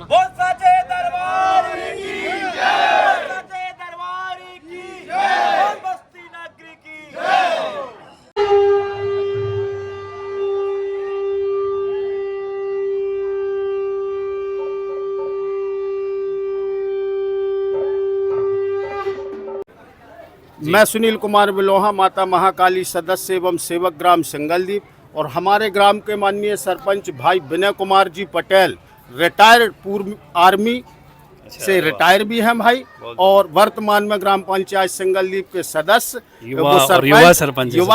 बोल सच्चे दरबार की जय, बोल सच्चे दरबार की जय, बोल बस्ती नगरी की जय। मैं सुनील कुमार बिलोहा, माता महाकाली सदस्य एवं सेवक ग्राम सिंगलदीप और हमारे ग्राम के माननीय सरपंच भाई विनय कुमार जी पटेल रिटायर्ड पूर्व आर्मी से रिटायर भी हैं भाई, और वर्तमान में ग्राम पंचायत सिंगलदीप के सदस्य युवा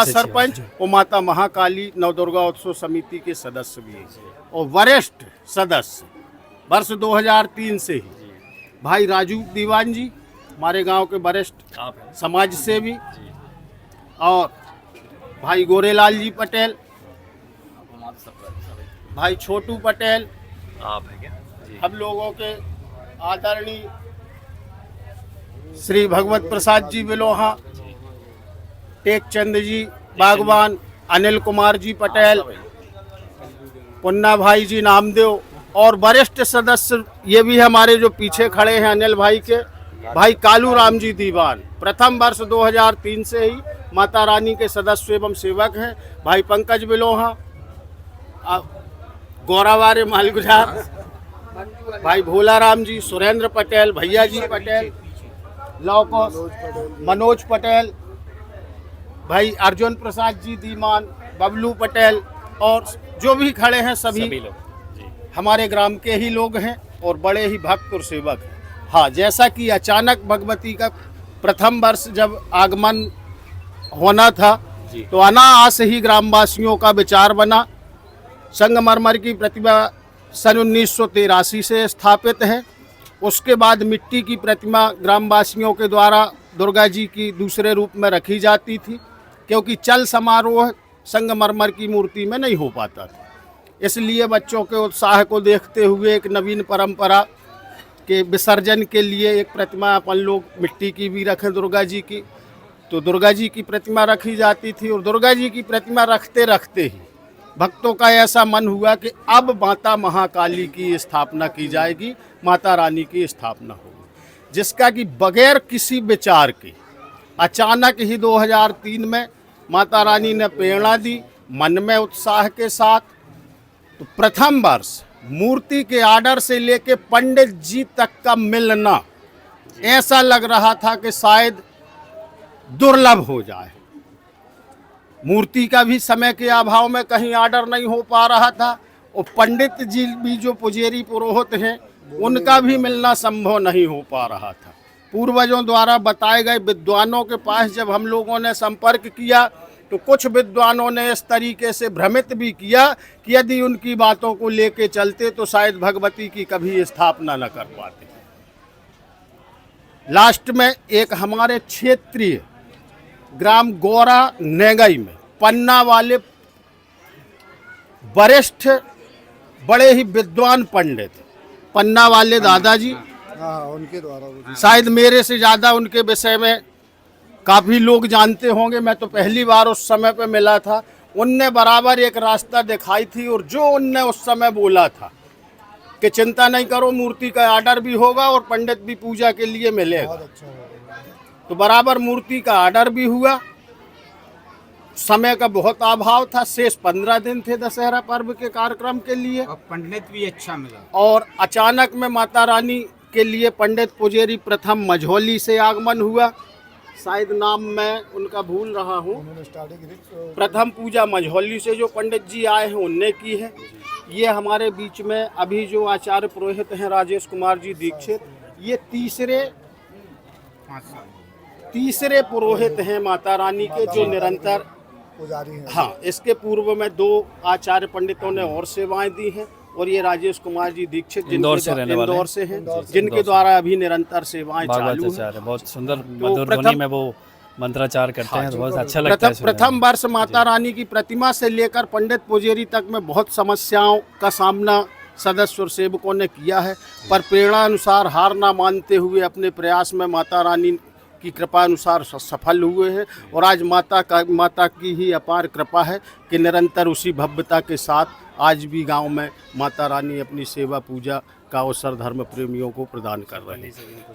सरपंच और माता महाकाली नवदुर्गा उत्सव समिति के सदस्य भी हैं और वरिष्ठ सदस्य वर्ष 2003 से ही भाई राजू दीवान जी हमारे गांव के वरिष्ठ समाज सेवी, और भाई गोरेलाल जी पटेल, भाई छोटू पटेल, आप है क्या? हम लोगों के आदरणीय श्री भगवत प्रसाद जी बिलोहा, टेकचंद जी बागवान, अनिल कुमार जी पटेल, पुन्ना भाई जी नामदेव और वरिष्ठ सदस्य ये भी हमारे जो पीछे खड़े हैं अनिल भाई के भाई कालू राम जी दीवान, प्रथम वर्ष 2003 से ही माता रानी के सदस्य एवं सेवक हैं। भाई पंकज बिलोहा, गौरावारे मालगुजार, भाई भोला राम जी, सुरेंद्र पटेल, भैया जी पटेल, लौकोस, मनोज पटेल, भाई अर्जुन प्रसाद जी दीवान, बबलू पटेल और जो भी खड़े हैं सभी हमारे ग्राम के ही लोग हैं और बड़े ही भक्त और सेवक हैं। हाँ, जैसा कि अचानक भगवती का प्रथम वर्ष जब आगमन होना था तो अनायास ही ग्रामवासियों का विचार बना। संगमरमर की प्रतिमा सन 1983 से स्थापित है। उसके बाद मिट्टी की प्रतिमा ग्रामवासियों के द्वारा दुर्गा जी की दूसरे रूप में रखी जाती थी, क्योंकि चल समारोह संगमरमर की मूर्ति में नहीं हो पाता था। इसलिए बच्चों के उत्साह को देखते हुए एक नवीन परंपरा के विसर्जन के लिए एक प्रतिमा अपन लोग मिट्टी की भी रखें दुर्गा जी की, तो दुर्गा जी की प्रतिमा रखी जाती थी। और दुर्गा जी की प्रतिमा रखते रखते ही भक्तों का ऐसा मन हुआ कि अब माता महाकाली की स्थापना की जाएगी, माता रानी की स्थापना होगी, जिसका कि बगैर किसी विचार के अचानक ही 2003 में माता रानी ने प्रेरणा दी, मन में उत्साह के साथ। तो प्रथम वर्ष मूर्ति के आर्डर से लेके पंडित जी तक का मिलना ऐसा लग रहा था कि शायद दुर्लभ हो जाए। मूर्ति का भी समय के अभाव में कहीं आर्डर नहीं हो पा रहा था, और पंडित जी भी जो पुजेरी पुरोहित हैं उनका भी मिलना संभव नहीं हो पा रहा था। पूर्वजों द्वारा बताए गए विद्वानों के पास जब हम लोगों ने संपर्क किया तो कुछ विद्वानों ने इस तरीके से भ्रमित भी किया कि यदि उनकी बातों को लेके चलते तो शायद भगवती की कभी स्थापना न कर पाते। लास्ट में एक हमारे क्षेत्रीय ग्राम गौरा नेगई में पन्ना वाले वरिष्ठ बड़े ही विद्वान पंडित पन्ना वाले दादाजी, उनके द्वारा शायद मेरे से ज़्यादा उनके विषय में काफ़ी लोग जानते होंगे। मैं तो पहली बार उस समय पे मिला था। उनने बराबर एक रास्ता दिखाई थी, और जो उनने उस समय बोला था कि चिंता नहीं करो, मूर्ति का आर्डर भी होगा और पंडित भी पूजा के लिए मिलेगा। तो बराबर मूर्ति का आर्डर भी हुआ। समय का बहुत अभाव था, शेष 15 दिन थे दशहरा पर्व के कार्यक्रम के लिए, और पंडित भी अच्छा मिला। और अचानक में माता रानी के लिए पंडित पुजेरी प्रथम मझौली से आगमन हुआ। शायद नाम मैं उनका भूल रहा हूँ। प्रथम पूजा मझौली से जो पंडित जी आए हैं उनने की है। ये हमारे बीच में अभी जो आचार्य पुरोहित हैं राजेश कुमार जी दीक्षित, ये तीसरे पुरोहित हैं माता रानी के जो निरंतर पुजारी हैं। हाँ, इसके पूर्व में 2 आचार्य पंडितों ने और सेवाएं दी हैं, और ये राजेश कुमार जी दीक्षित इंदौर से हैं, जिनके द्वारा अभी निरंतर सेवाएं चालू हैं। बहुत सुंदर मधुर ध्वनि में वो मंत्राचार करते हैं, तो बहुत अच्छा लगता है। प्रथम वर्ष माता रानी की प्रतिमा से लेकर पंडित पुजेरी तक में बहुत समस्याओं का सामना सदस्य और सेवकों ने किया है, पर प्रेरणा अनुसार हार ना मानते हुए अपने प्रयास में माता रानी की कृपा अनुसार सफल हुए हैं। और आज माता की ही अपार कृपा है कि निरंतर उसी भव्यता के साथ आज भी गांव में माता रानी अपनी सेवा पूजा का अवसर धर्म प्रेमियों को प्रदान कर रहे हैं।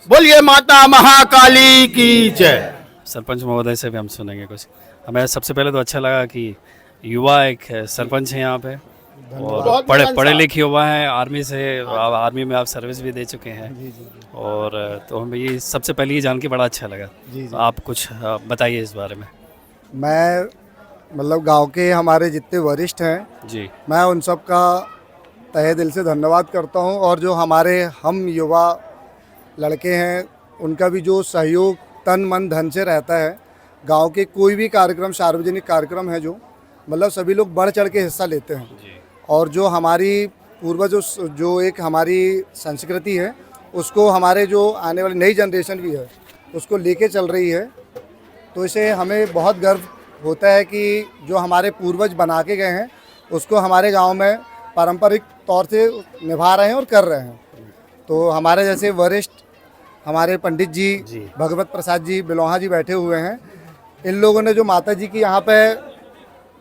बोलिए माता महाकाली की जय। सरपंच महोदय से भी हम सुनेंगे कुछ। हमें सबसे पहले तो अच्छा लगा कि युवा एक सरपंच है यहाँ पे और बहुत पढ़े लिखे युवा हैं। आर्मी में आप सर्विस भी दे चुके हैं और तो हमें ये सबसे पहले ये जान के बड़ा अच्छा लगा। तो आप कुछ बताइए इस बारे में। मैं मतलब गांव के हमारे जितने वरिष्ठ हैं जी, मैं उन सब का तहे दिल से धन्यवाद करता हूं और जो हमारे हम युवा लड़के हैं उनका भी जो सहयोग तन मन धन से रहता है। गांव के कोई भी कार्यक्रम, सार्वजनिक कार्यक्रम है जो मतलब सभी लोग बढ़ चढ़ के हिस्सा लेते हैं और जो हमारी पूर्वजों जो एक हमारी संस्कृति है उसको हमारे जो आने वाली नई जनरेशन भी है उसको लेके चल रही है। तो इसे हमें बहुत गर्व होता है कि जो हमारे पूर्वज बना के गए हैं उसको हमारे गांव में पारंपरिक तौर से निभा रहे हैं और कर रहे हैं। तो हमारे जैसे वरिष्ठ हमारे पंडित जी भगवत प्रसाद जी बिलोहा जी बैठे हुए हैं। इन लोगों ने जो माता जी की यहाँ पे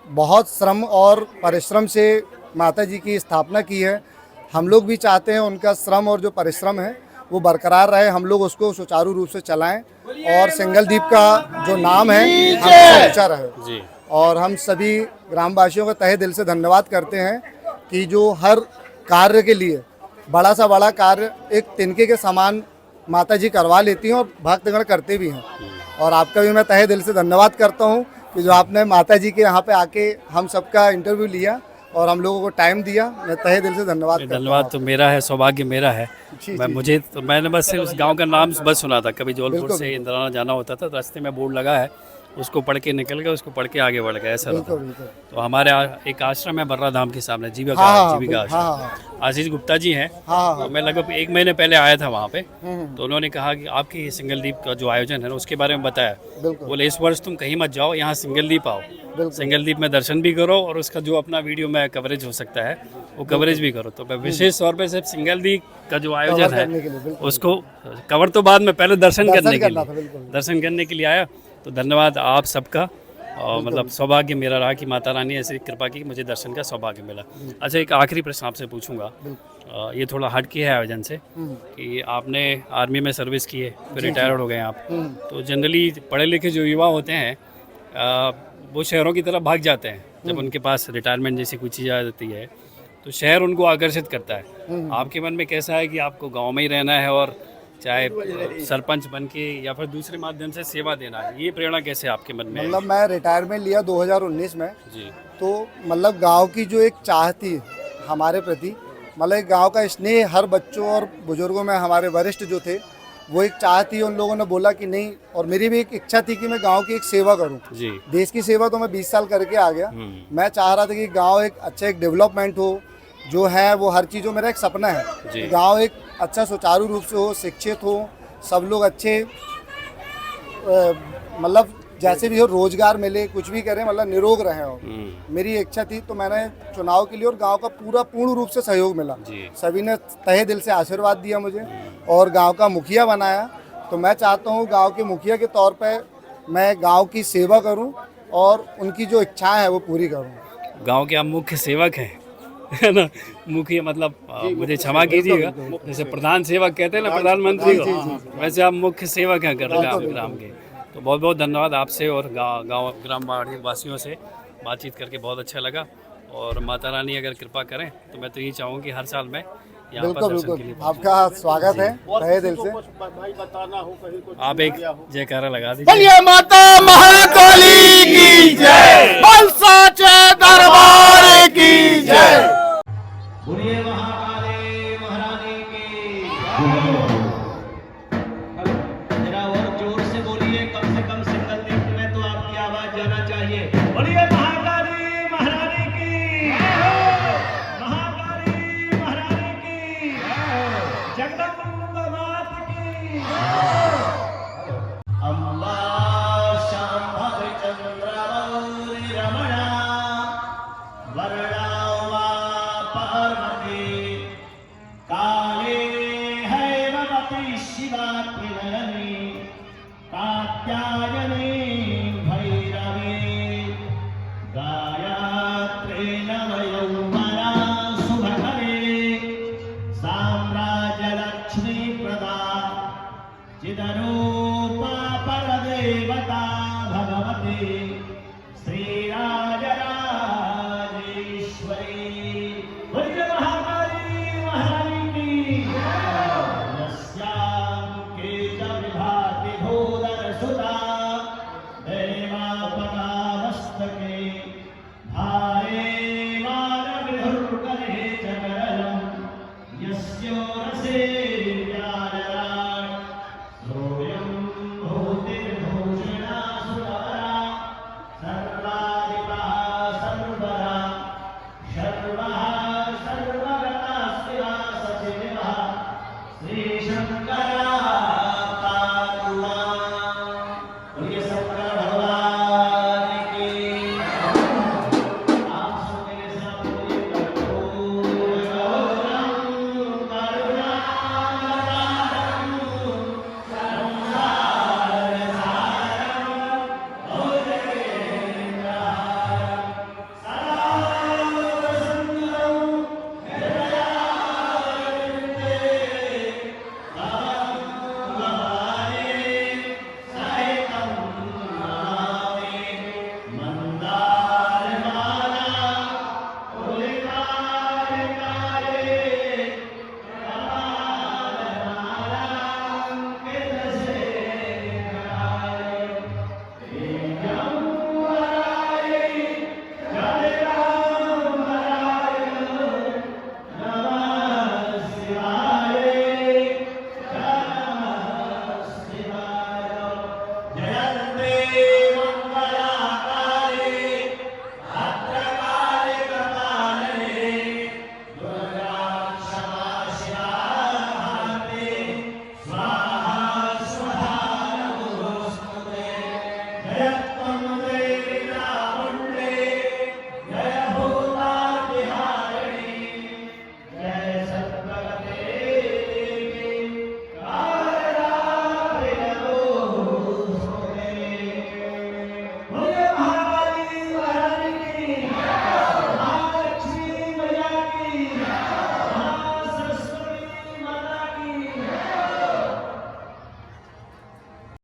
बहुत श्रम और परिश्रम से माता जी की स्थापना की है। हम लोग भी चाहते हैं उनका श्रम और जो परिश्रम है वो बरकरार रहे, हम लोग उसको सुचारू रूप से चलाएं और सिंगल दीप का जो नाम है हमेशा ऊंचा रहे। और हम सभी ग्रामवासियों का तहे दिल से धन्यवाद करते हैं कि जो हर कार्य के लिए बड़ा सा बड़ा कार्य एक तिनके के समान माता जी करवा लेती हैं और भक्तगण करते भी हैं। और आपका भी मैं तहे दिल से धन्यवाद करता हूं कि जो आपने माता जी के यहाँ पे आके हम सबका इंटरव्यू लिया और हम लोगों को टाइम दिया। मैं तहे दिल से धन्यवाद तो मेरा है, सौभाग्य मेरा है। मैंने बस उस गांव का नाम बस सुना था। कभी जौलपुर से इंद्राना जाना होता था, रास्ते में बोर्ड लगा है, उसको पढ़ के निकल गए, उसको पढ़ के आगे बढ़ गए, ऐसा होता। तो हमारे एक आश्रम है बर्रा धाम के सामने, जीविका आश्रम। आशीष गुप्ता जी हैं। तो मैं लगभग 1 महीने पहले आया था वहाँ पे। तो उन्होंने कहा कि आपकी सिंगल दीप का जो आयोजन है ना उसके बारे में बताया। बोले इस वर्ष तुम कहीं मत जाओ, यहाँ सिंगल दीप आओ, सिंगल दीप में दर्शन भी करो और उसका जो अपना वीडियो में कवरेज हो सकता है वो कवरेज भी करो। तो मैं विशेष तौर पे सिर्फ सिंगल दीप का जो आयोजन है उसको कवर तो बाद में, पहले दर्शन करने के लिए आया। तो धन्यवाद आप सबका। और मतलब सौभाग्य मेरा रहा कि माता रानी ऐसी कृपा की मुझे दर्शन का सौभाग्य मिला। अच्छा, एक आखिरी प्रश्न आपसे पूछूंगा, ये थोड़ा हट के है आयोजन से, कि आपने आर्मी में सर्विस की है, फिर रिटायर्ड हो गए आप। तो जनरली पढ़े लिखे जो युवा होते हैं वो शहरों की तरफ भाग जाते हैं जब उनके पास रिटायरमेंट जैसी कोई चीज़ आ जाती है, तो शहर उनको आकर्षित करता है। आपके मन में कैसा है कि आपको गाँव में ही रहना है और चाहे सरपंच बन के या फिर दूसरे माध्यम से सेवा देना है, ये प्रेरणा कैसे आपके मन में? मतलब मैं रिटायरमेंट लिया 2019 में जी। तो मतलब गांव की जो एक चाह थी हमारे प्रति, मतलब गांव का स्नेह हर बच्चों और बुजुर्गों में, हमारे वरिष्ठ जो थे वो एक चाह थी। उन लोगों ने बोला कि नहीं, और मेरी भी एक इच्छा थी कि मैं गांव की एक सेवा करूं। देश की सेवा तो मैं 20 साल करके आ गया। मैं चाह रहा था कि गांव एक अच्छा एक डेवलपमेंट हो, जो है वो हर चीज़, मेरा एक सपना है गांव एक अच्छा सुचारू रूप से हो, शिक्षित हो, सब लोग अच्छे मतलब जैसे भी हो रोजगार मिले, कुछ भी करें, मतलब निरोग रहे हो। मेरी इच्छा थी। तो मैंने चुनाव के लिए और गांव का पूर्ण रूप से सहयोग मिला। सभी ने तहे दिल से आशीर्वाद दिया मुझे और गांव का मुखिया बनाया। तो मैं चाहता हूं गांव के मुखिया के तौर पे मैं गांव की सेवा करूं और उनकी जो इच्छाएं हैं वो पूरी करूं। गांव के आप मुख्य सेवक हैं, है ना? मुखिया मतलब मुझे क्षमा कीजिएगा, जैसे प्रधान सेवक कहते हैं ना प्रधानमंत्री को, वैसे आप मुख्य सेवक हैं ग्राम के। तो बहुत बहुत धन्यवाद आपसे और गाँव ग्राम वासियों से बातचीत करके बहुत अच्छा लगा। और माता रानी अगर कृपा करें तो मैं तो यही चाहूँ कि हर साल मैं यहाँ पर दर्शन के लिए आपका स्वागत है तहे दिल से। आप एक जयकारा लगा दीजिए। बोलिए माता महाकाली की जय, बोल साचे दरबार की जय। बोलिए महाकाली महारानी की जरा और जोर से बोलिए, कम से कम सिंगल दीप में तो आपकी आवाज जाना चाहिए। बोलिए महाकाली महारानी की, महाकाली महारानी की, जगदम्बा माता की। अम्बा शांभवी चंद्रावली रमणा वरदा काले हैवती शिवा त्रिनयनी कात्यायनी भैरवी गायत्री नवयौवना शुभकरे साम्राज्य चिदरूपा परदेवता भगवती श्रीराजराजेश्वरी बोलिए महाकाली महारानी की यस्यां केच विभाति भूधर सुता देवापदा मस्तके भारे मानगृहुर्गणे च करलम् यस्योरसे व्याजराट् सोऽयं भूतिर्भूषणा सुरवरा सर्वादिपा सर्वरा सर्वः सर्वगता शिवा सचिवः श्रीशङ्कर